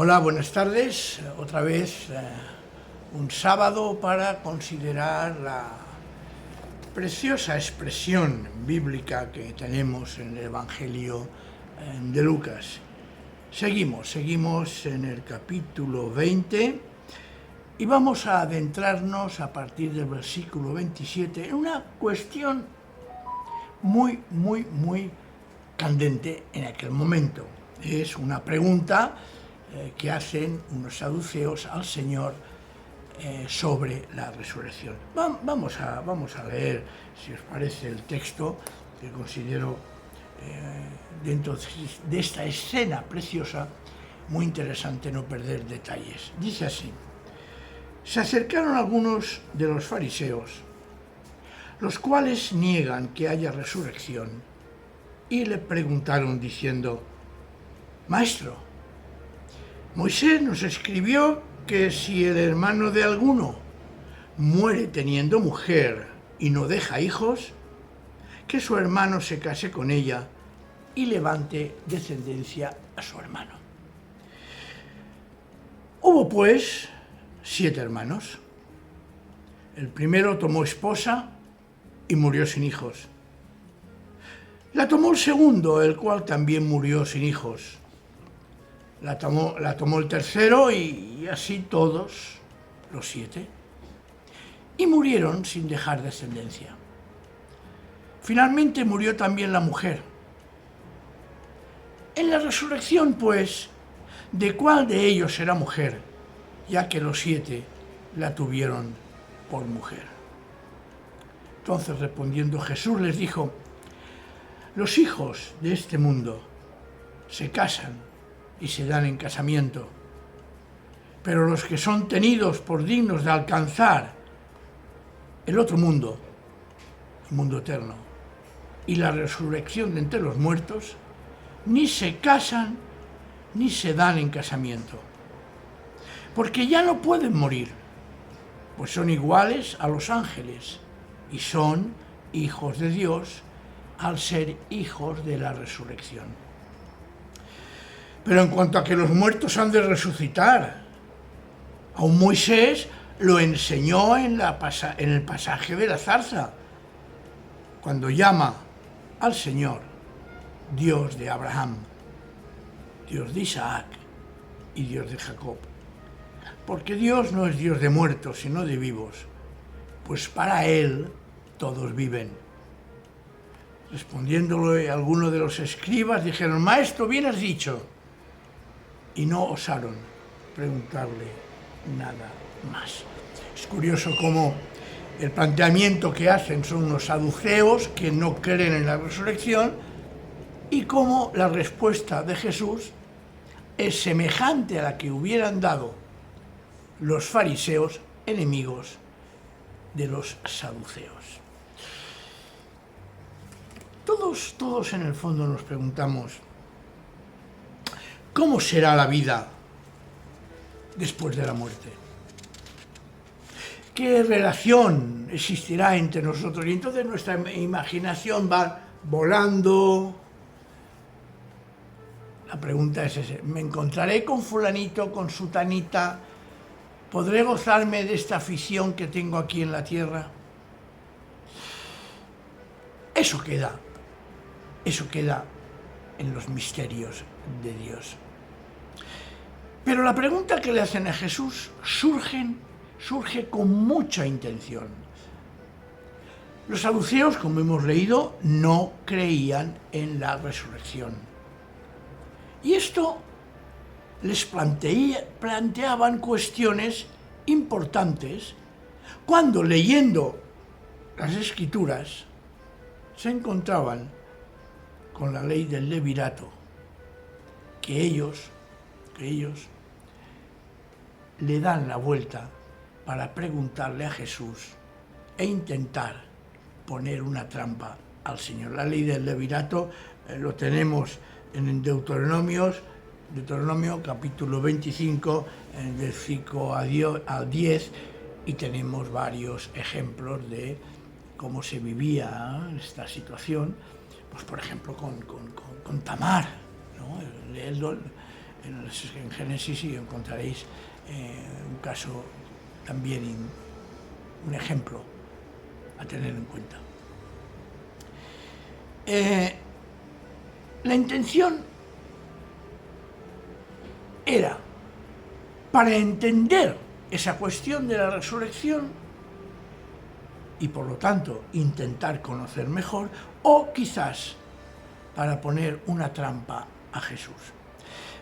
Hola, buenas tardes. Otra vez un sábado para considerar la preciosa expresión bíblica que tenemos en el Evangelio de Lucas. Seguimos en el capítulo 20 y vamos a adentrarnos a partir del versículo 27 en una cuestión muy candente en aquel momento. Es una pregunta que hacen unos saduceos al Señor sobre la resurrección. Vamos a leer, si os parece, el texto que considero dentro de esta escena preciosa muy interesante no perder detalles. Dice así: se acercaron algunos de los fariseos, los cuales niegan que haya resurrección, y le preguntaron diciendo: Maestro, Moisés nos escribió que si el hermano de alguno muere teniendo mujer y no deja hijos, que su hermano se case con ella y levante descendencia a su hermano. Hubo pues 7 hermanos. El primero tomó esposa y murió sin hijos. La tomó el segundo, el cual también murió sin hijos. La tomó el tercero y así todos los 7. Y murieron sin dejar descendencia. Finalmente murió también la mujer. En la resurrección, pues, ¿de cuál de ellos será mujer? Ya que los 7 la tuvieron por mujer. Entonces, respondiendo Jesús, les dijo: los hijos de este mundo se casan y se dan en casamiento, pero los que son tenidos por dignos de alcanzar el otro mundo, el mundo eterno, y la resurrección de entre los muertos, ni se casan ni se dan en casamiento, porque ya no pueden morir, pues son iguales a los ángeles y son hijos de Dios al ser hijos de la resurrección. Pero en cuanto a que los muertos han de resucitar, aún Moisés lo enseñó en el pasaje de la zarza, cuando llama al Señor Dios de Abraham, Dios de Isaac y Dios de Jacob. Porque Dios no es Dios de muertos, sino de vivos, pues para Él todos viven. Respondiéndole algunos de los escribas, dijeron: Maestro, bien has dicho. Y no osaron preguntarle nada más. Es curioso cómo el planteamiento que hacen son unos saduceos que no creen en la resurrección, y cómo la respuesta de Jesús es semejante a la que hubieran dado los fariseos, enemigos de los saduceos. Todos en el fondo nos preguntamos: ¿cómo será la vida después de la muerte? ¿Qué relación existirá entre nosotros? Y entonces nuestra imaginación va volando. La pregunta es esa: ¿me encontraré con fulanito, con sutanita? ¿Podré gozarme de esta afición que tengo aquí en la tierra? Eso queda en los misterios de Dios. Pero la pregunta que le hacen a Jesús surge con mucha intención. Los saduceos, como hemos leído, no creían en la resurrección. Y esto les planteaban cuestiones importantes cuando, leyendo las Escrituras, se encontraban con la ley del levirato, que ellos le dan la vuelta para preguntarle a Jesús e intentar poner una trampa al Señor. La ley del levirato lo tenemos en Deuteronomio capítulo 25, del 5 al 10, y tenemos varios ejemplos de cómo se vivía esta situación, pues por ejemplo con Tamar, ¿no? En Génesis y encontraréis un caso también, un ejemplo a tener en cuenta. La intención era, para entender esa cuestión de la resurrección y por lo tanto intentar conocer mejor, o quizás para poner una trampa a Jesús.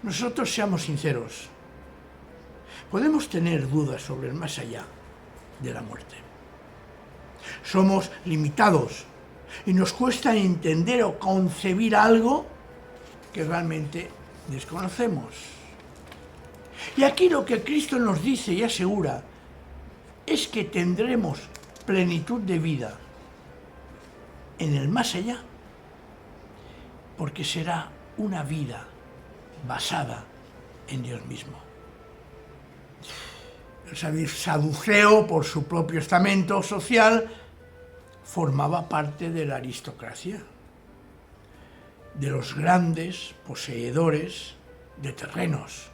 Nosotros, seamos sinceros, podemos tener dudas sobre el más allá de la muerte. Somos limitados y nos cuesta entender o concebir algo que realmente desconocemos. Y aquí lo que Cristo nos dice y asegura es que tendremos plenitud de vida en el más allá, porque será una vida basada en Dios mismo. El saduceo, por su propio estamento social, formaba parte de la aristocracia, de los grandes poseedores de terrenos.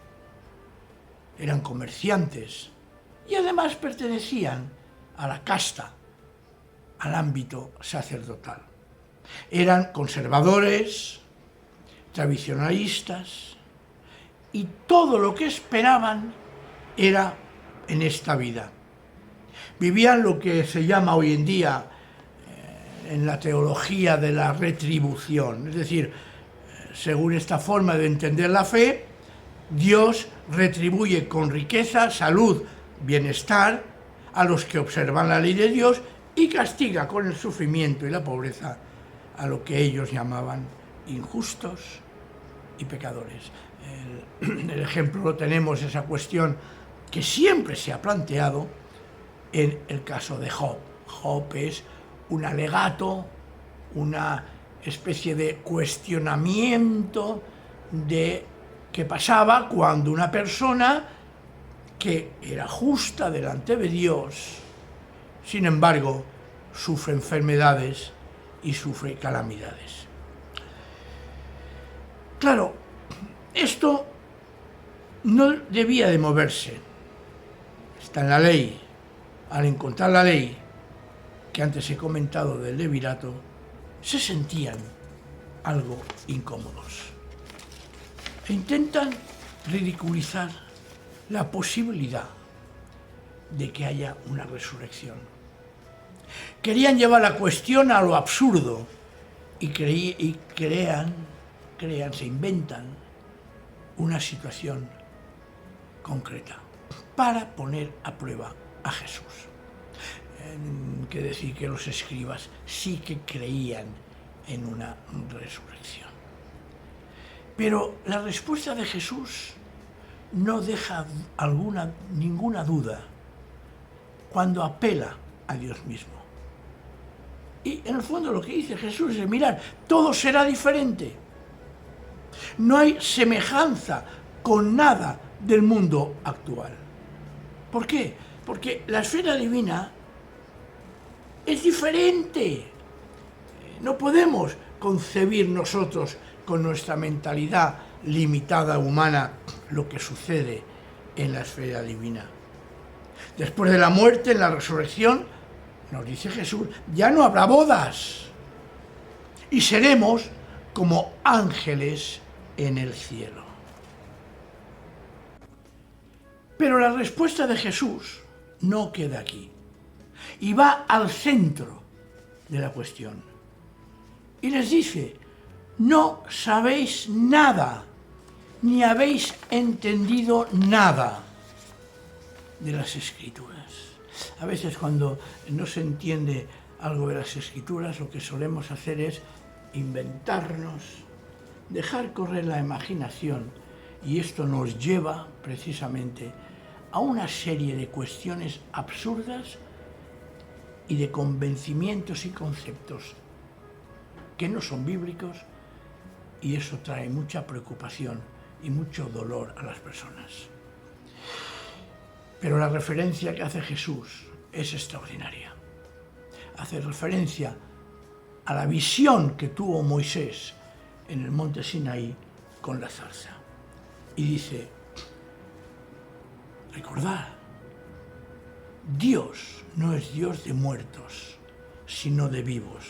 Eran comerciantes y además pertenecían a la casta, al ámbito sacerdotal. Eran conservadores, tradicionalistas, y todo lo que esperaban era en esta vida. Vivían lo que se llama hoy en día en la teología de la retribución, es decir, según esta forma de entender la fe, Dios retribuye con riqueza, salud, bienestar a los que observan la ley de Dios y castiga con el sufrimiento y la pobreza a lo que ellos llamaban injustos y pecadores. El ejemplo lo tenemos, esa cuestión que siempre se ha planteado en el caso de Job. Job es un alegato, una especie de cuestionamiento de qué pasaba cuando una persona que era justa delante de Dios, sin embargo, sufre enfermedades y sufre calamidades. Claro, esto no debía de moverse. Está en la ley. Al encontrar la ley, que antes he comentado del levirato, se sentían algo incómodos e intentan ridiculizar la posibilidad de que haya una resurrección. Querían llevar la cuestión a lo absurdo y se inventan una situación concreta para poner a prueba a Jesús. Que decir que los escribas sí que creían en una resurrección. Pero la respuesta de Jesús no deja ninguna duda cuando apela a Dios mismo. Y en el fondo lo que dice Jesús es: mirad, todo será diferente. No hay semejanza con nada del mundo actual. ¿Por qué? Porque la esfera divina es diferente. No podemos concebir nosotros con nuestra mentalidad limitada humana lo que sucede en la esfera divina. Después de la muerte, en la resurrección, nos dice Jesús, ya no habrá bodas y seremos como ángeles en el cielo. Pero la respuesta de Jesús no queda aquí y va al centro de la cuestión y les dice: no sabéis nada, ni habéis entendido nada de las Escrituras. A veces cuando no se entiende algo de las Escrituras, lo que solemos hacer es inventarnos, dejar correr la imaginación, y esto nos lleva precisamente a una serie de cuestiones absurdas y de convencimientos y conceptos que no son bíblicos, y eso trae mucha preocupación y mucho dolor a las personas. Pero la referencia que hace Jesús es extraordinaria. Hace referencia a la visión que tuvo Moisés en el monte Sinaí con la zarza. y dice, recordad, Dios no es Dios de muertos, sino de vivos.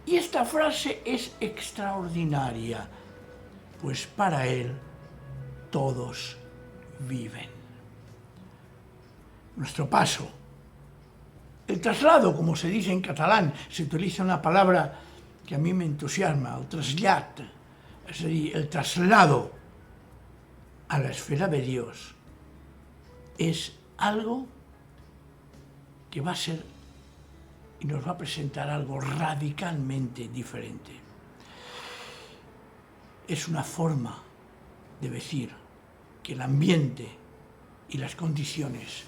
Y esta frase es extraordinaria, pues para Él todos viven. Nuestro paso, el traslado, como se dice en catalán, se utiliza una palabra que a mí me entusiasma, el trasllat, es decir, el traslado a la esfera de Dios, es algo que va a ser y nos va a presentar algo radicalmente diferente. Es una forma de decir que el ambiente y las condiciones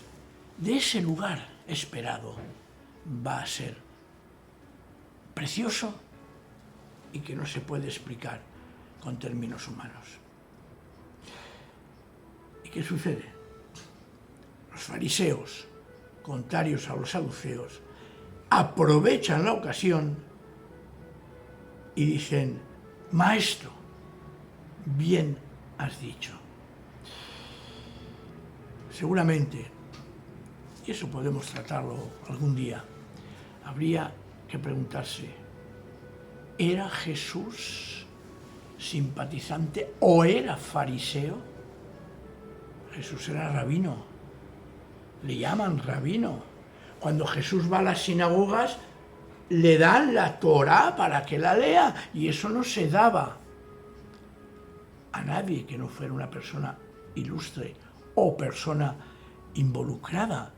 de ese lugar esperado va a ser precioso y que no se puede explicar con términos humanos. ¿Y qué sucede? Los fariseos, contrarios a los saduceos, aprovechan la ocasión y dicen, Maestro, bien has dicho. Seguramente, y eso podemos tratarlo algún día, habría que preguntarse, ¿era Jesús simpatizante o era fariseo? Jesús era rabino, le llaman rabino. Cuando Jesús va a las sinagogas, le dan la Torá para que la lea, y eso no se daba a nadie que no fuera una persona ilustre o persona involucrada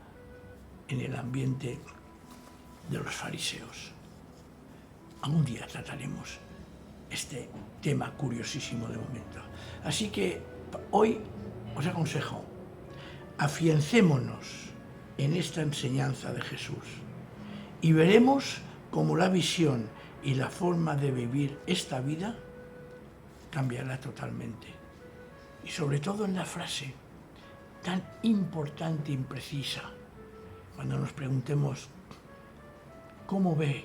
en el ambiente de los fariseos. Algún día trataremos este tema curiosísimo de momento. Así que hoy os aconsejo, afiancémonos en esta enseñanza de Jesús y veremos cómo la visión y la forma de vivir esta vida cambiará totalmente. Y sobre todo en la frase tan importante e imprecisa, cuando nos preguntemos cómo ve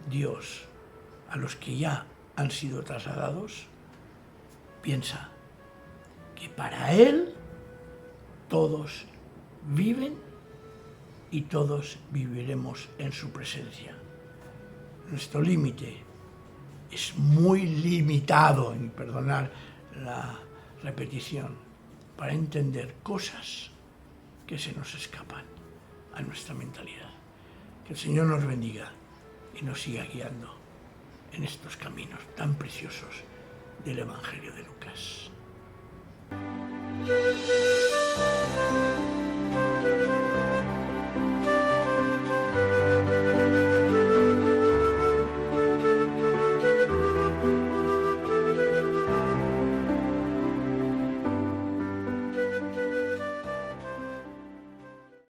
Dios a los que ya han sido trasladados, piensa que para Él todos viven y todos viviremos en su presencia. Nuestro límite es muy limitado, y perdonar la repetición, para entender cosas que se nos escapan a nuestra mentalidad. Que el Señor nos bendiga y nos siga guiando en estos caminos tan preciosos del Evangelio de Lucas.